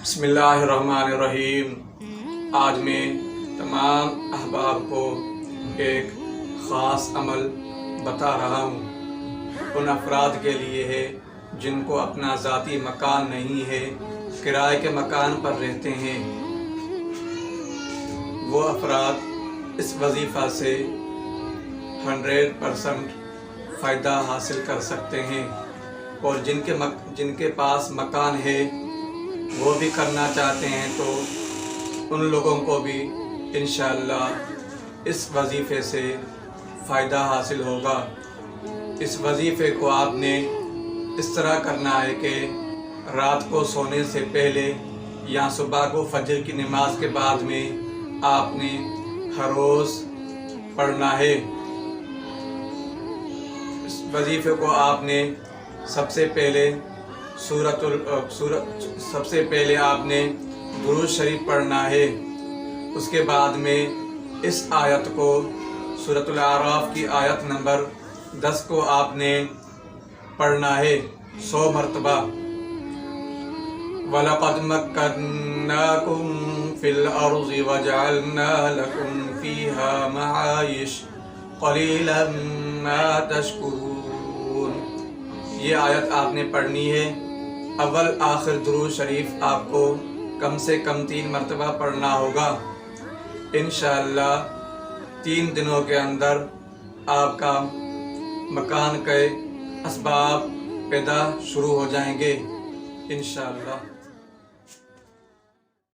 بسم اللہ الرحمن الرحیم۔ آج میں تمام احباب کو ایک خاص عمل بتا رہا ہوں۔ ان افراد کے لیے ہے جن کو اپنا ذاتی مکان نہیں ہے، کرائے کے مکان پر رہتے ہیں۔ وہ افراد اس وظیفہ سے 100% فائدہ حاصل کر سکتے ہیں، اور جن کے پاس مکان ہے وہ بھی کرنا چاہتے ہیں تو ان لوگوں کو بھی انشاءاللہ اس وظیفے سے فائدہ حاصل ہوگا۔ اس وظیفے کو آپ نے اس طرح کرنا ہے کہ رات کو سونے سے پہلے یا صبح کو فجر کی نماز کے بعد میں آپ نے ہر روز پڑھنا ہے۔ اس وظیفے کو آپ نے سب سے پہلے آپ نے درود شریف پڑھنا ہے۔ اس کے بعد میں اس آیت کو سورۃ الاعراف کی آیت نمبر 10 کو آپ نے پڑھنا ہے 100 مرتبہ۔ وَلَقَدْ مَكَّنَّاكُمْ فِي الْأَرْضِ وَجَعَلْنَا لَكُمْ فِيهَا مَعَائِشَ قَلِيلًا مَا تَشْكُرُونَ۔ یہ آیت آپ نے پڑھنی ہے۔ اول آخر درود شریف آپ کو کم سے کم 3 مرتبہ پڑھنا ہوگا۔ انشاءاللہ 3 دنوں کے اندر آپ کا مکان کے اسباب پیدا شروع ہو جائیں گے انشاءاللہ۔